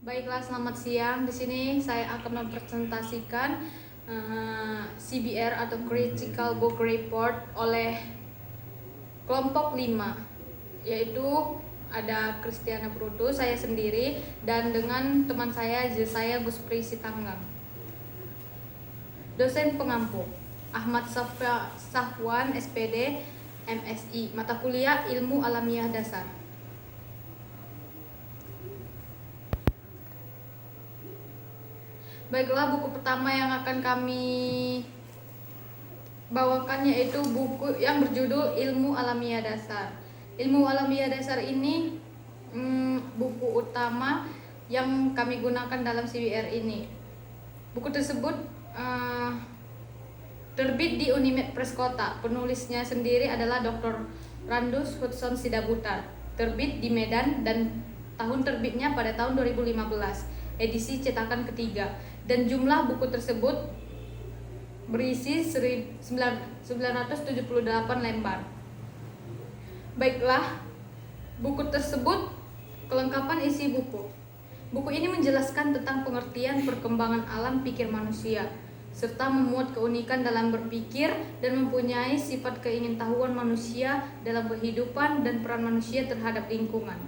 Baiklah, selamat siang. Di sini saya akan mempresentasikan CBR atau Critical Book Report oleh kelompok 5, yaitu ada Christiana Prutu, saya sendiri, dan dengan teman saya Guspri Sitanggang. Dosen pengampu Ahmad Safwan, SPD, MSI, mata kuliah Ilmu Alamiah Dasar. Baiklah, buku pertama yang akan kami bawakan yaitu buku yang berjudul Ilmu Alamiah Dasar. Ilmu Alamiah Dasar ini buku utama yang kami gunakan dalam CBR ini. Buku tersebut terbit di Unimed Press Kota. Penulisnya sendiri adalah Dr. Randus Hudson Sidabutar. Terbit di Medan dan tahun terbitnya pada tahun 2015. Edisi cetakan ketiga. Dan jumlah buku tersebut berisi 978 lembar. Baiklah, buku tersebut kelengkapan isi buku. Buku ini menjelaskan tentang pengertian perkembangan alam pikir manusia, serta memuat keunikan dalam berpikir dan mempunyai sifat keingintahuan manusia dalam kehidupan dan peran manusia terhadap lingkungan.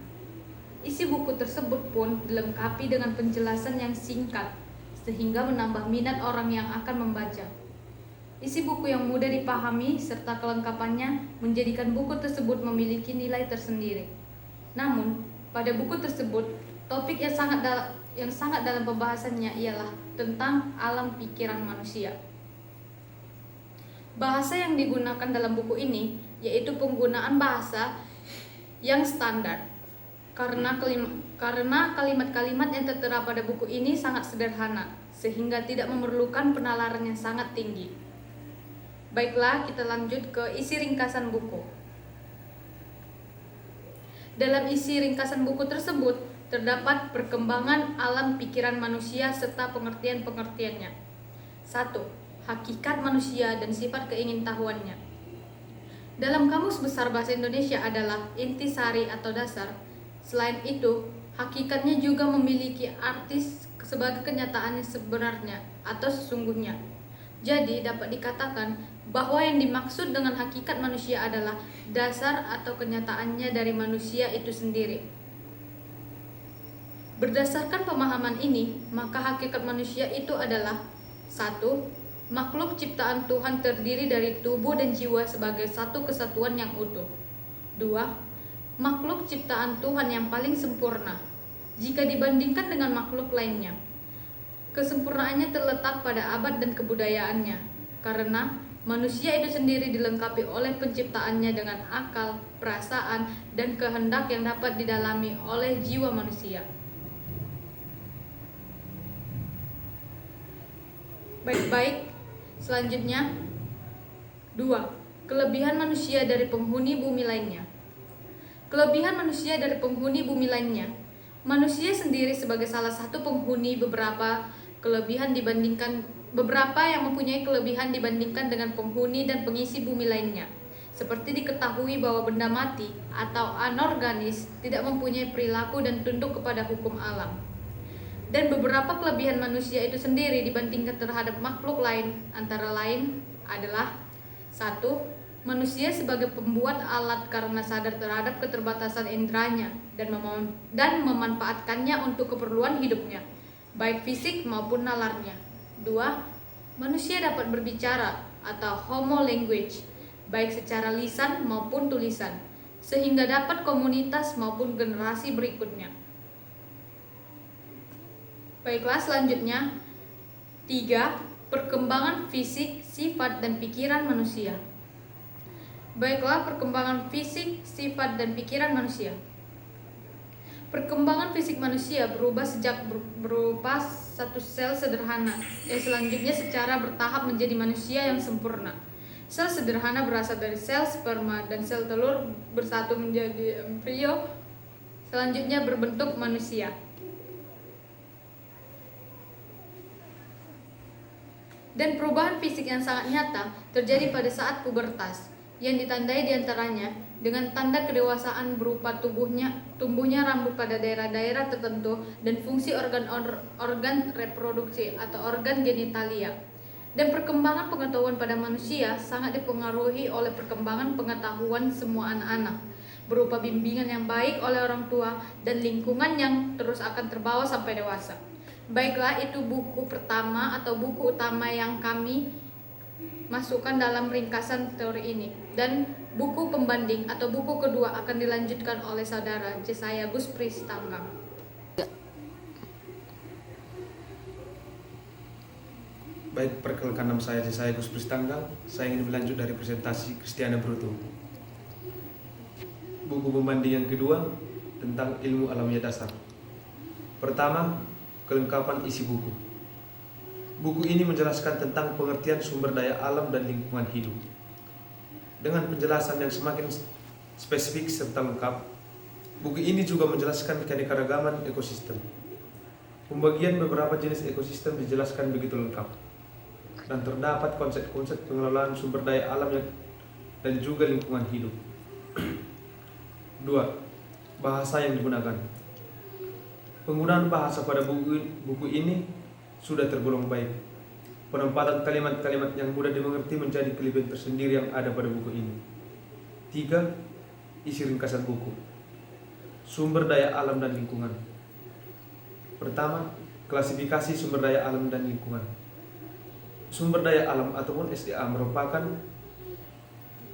Isi buku tersebut pun dilengkapi dengan penjelasan yang singkat, sehingga menambah minat orang yang akan membaca. Isi buku yang mudah dipahami serta kelengkapannya menjadikan buku tersebut memiliki nilai tersendiri. Namun, pada buku tersebut, topik yang sangat dalam pembahasannya ialah tentang alam pikiran manusia. Bahasa yang digunakan dalam buku ini yaitu penggunaan bahasa yang standar. Karena kalimat-kalimat yang tertera pada buku ini sangat sederhana, sehingga tidak memerlukan penalaran yang sangat tinggi. Baiklah, kita lanjut ke isi ringkasan buku. Dalam isi ringkasan buku tersebut, terdapat perkembangan alam pikiran manusia serta pengertian-pengertiannya. 1. Hakikat manusia dan sifat keingintahuannya. Dalam Kamus Besar Bahasa Indonesia adalah intisari atau dasar. Selain itu, hakikatnya juga memiliki arti sebagai kenyataan yang sebenarnya atau sesungguhnya. Jadi, dapat dikatakan bahwa yang dimaksud dengan hakikat manusia adalah dasar atau kenyataannya dari manusia itu sendiri. Berdasarkan pemahaman ini, maka hakikat manusia itu adalah 1. Makhluk ciptaan Tuhan terdiri dari tubuh dan jiwa sebagai satu kesatuan yang utuh. 2. Makhluk ciptaan Tuhan yang paling sempurna jika dibandingkan dengan makhluk lainnya. Kesempurnaannya terletak pada abad dan kebudayaannya, karena manusia itu sendiri dilengkapi oleh penciptaannya dengan akal, perasaan, dan kehendak yang dapat didalami oleh jiwa manusia. Baik-baik, selanjutnya 2. Kelebihan manusia dari penghuni bumi lainnya. Kelebihan manusia dari penghuni bumi lainnya. Manusia sendiri sebagai salah satu penghuni beberapa yang mempunyai kelebihan dibandingkan dengan penghuni dan pengisi bumi lainnya. Seperti diketahui bahwa benda mati atau anorganis tidak mempunyai perilaku dan tunduk kepada hukum alam. Dan beberapa kelebihan manusia itu sendiri dibandingkan terhadap makhluk lain antara lain adalah 1. Manusia sebagai pembuat alat karena sadar terhadap keterbatasan inderanya dan memanfaatkannya untuk keperluan hidupnya, baik fisik maupun nalarnya. 2. Manusia dapat berbicara atau homo language, baik secara lisan maupun tulisan, sehingga dapat komunitas maupun generasi berikutnya. Baiklah, selanjutnya 3. Perkembangan fisik, sifat, dan pikiran manusia. Baiklah, perkembangan fisik, sifat, dan pikiran manusia. Perkembangan fisik manusia berubah sejak berupa satu sel sederhana yang selanjutnya secara bertahap menjadi manusia yang sempurna. Sel sederhana berasal dari sel sperma dan sel telur bersatu menjadi embrio, selanjutnya berbentuk manusia. Dan perubahan fisik yang sangat nyata terjadi pada saat pubertas, yang ditandai diantaranya dengan tanda kedewasaan berupa tumbuhnya rambut pada daerah-daerah tertentu dan fungsi organ reproduksi atau organ genitalia. Dan perkembangan pengetahuan pada manusia sangat dipengaruhi oleh perkembangan pengetahuan semua anak-anak, berupa bimbingan yang baik oleh orang tua dan lingkungan yang terus akan terbawa sampai dewasa. Baiklah, itu buku pertama atau buku utama yang kami masukkan dalam ringkasan teori ini. Dan buku pembanding atau buku kedua akan dilanjutkan oleh saudara Jesaya Gus Pristanggang. Baik, perkenalkan nama saya Jesaya Gus Pristanggang. Saya ingin melanjut dari presentasi Christiana Bruto. Buku pembanding yang kedua tentang ilmu alamiah dasar. Pertama, kelengkapan isi buku. Buku ini menjelaskan tentang pengertian sumber daya alam dan lingkungan hidup. Dengan penjelasan yang semakin spesifik serta lengkap, buku ini juga menjelaskan keanekaragaman ekosistem. Pembagian beberapa jenis ekosistem dijelaskan begitu lengkap, dan terdapat konsep-konsep pengelolaan sumber daya alam dan juga lingkungan hidup. 2. Bahasa yang digunakan. Penggunaan bahasa pada buku ini sudah tergolong baik. Penempatan kalimat-kalimat yang mudah dimengerti menjadi kelebihan tersendiri yang ada pada buku ini. 3. Isi ringkasan buku. Sumber daya alam dan lingkungan. Pertama, klasifikasi sumber daya alam dan lingkungan. Sumber daya alam ataupun SDA merupakan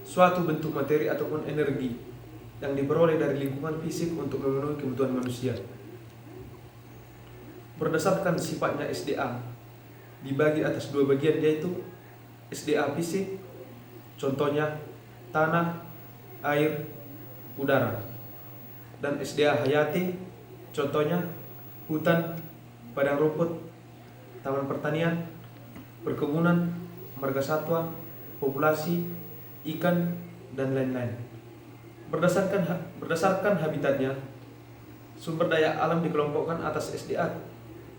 suatu bentuk materi ataupun energi yang diperoleh dari lingkungan fisik untuk memenuhi kebutuhan manusia. Berdasarkan sifatnya SDA dibagi atas dua bagian, yaitu SDA fisik, contohnya tanah, air, udara, dan SDA hayati, contohnya hutan, padang rumput, taman pertanian, perkebunan, marga satwa, populasi, ikan, dan lain-lain. Berdasarkan habitatnya, sumber daya alam dikelompokkan atas SDA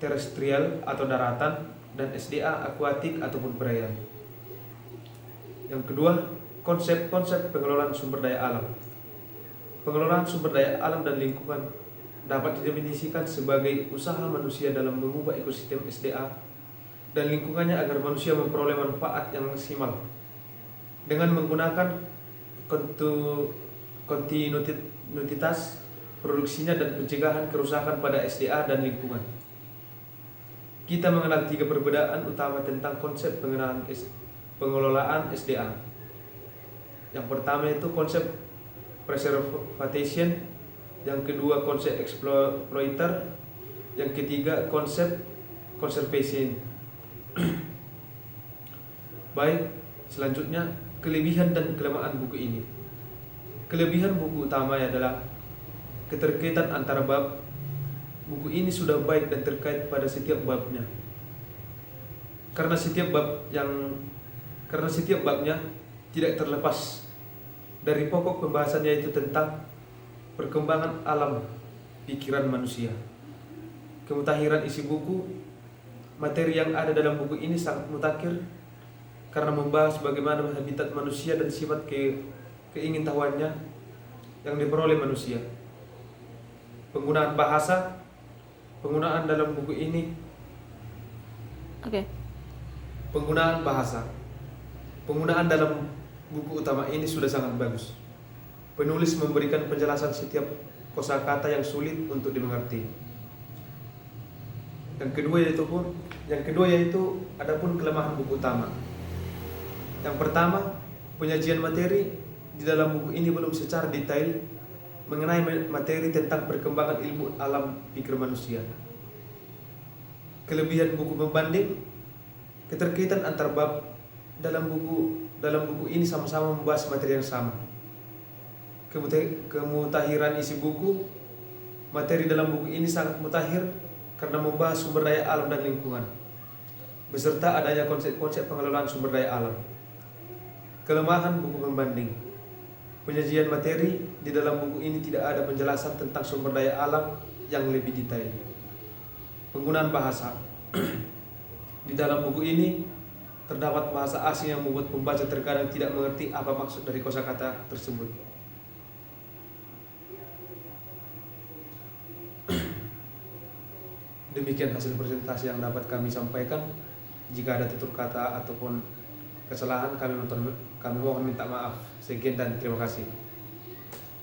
terestrial atau daratan dan SDA akuatik ataupun perairan. Yang kedua, konsep-konsep pengelolaan sumber daya alam. Pengelolaan sumber daya alam dan lingkungan dapat didefinisikan sebagai usaha manusia dalam mengubah ekosistem SDA dan lingkungannya agar manusia memperoleh manfaat yang maksimal dengan menggunakan kontinuitas produksinya dan pencegahan kerusakan pada SDA dan lingkungan. Kita mengenal 3 perbedaan utama tentang konsep pengelolaan SDA. Yang pertama itu konsep preservation, yang kedua konsep exploiter, yang ketiga konsep conservation. Baik, selanjutnya kelebihan dan kelemahan buku ini. Kelebihan buku utama adalah keterkaitan antara bab. Buku ini sudah baik dan terkait pada setiap babnya. Karena setiap babnya tidak terlepas dari pokok pembahasannya, yaitu tentang perkembangan alam pikiran manusia. Kemutahiran isi buku, materi yang ada dalam buku ini sangat mutakhir karena membahas bagaimana habitat manusia dan sifat keingintahuannya yang diperoleh manusia. Penggunaan bahasa. Penggunaan dalam buku ini Penggunaan bahasa. Penggunaan dalam buku utama ini sudah sangat bagus. Penulis memberikan penjelasan setiap kosakata yang sulit untuk dimengerti. Yang kedua yaitu adapun kelemahan buku utama. Yang pertama, penyajian materi di dalam buku ini belum secara detail mengenai materi tentang perkembangan ilmu alam pikir manusia. Kelebihan buku pembanding, keterkaitan antar bab dalam buku ini sama-sama membahas materi yang sama. Kemutahiran isi buku, materi dalam buku ini sangat mutakhir karena membahas sumber daya alam dan lingkungan, beserta adanya konsep-konsep pengelolaan sumber daya alam. Kelemahan buku pembanding, penyajian materi di dalam buku ini tidak ada penjelasan tentang sumber daya alam yang lebih detail. Penggunaan bahasa. Di dalam buku ini terdapat bahasa asing yang membuat pembaca terkadang tidak mengerti apa maksud dari kosakata tersebut. Demikian hasil presentasi yang dapat kami sampaikan. Jika ada tutur kata ataupun kesalahan, kami mohon minta maaf. Sekian dan terima kasih.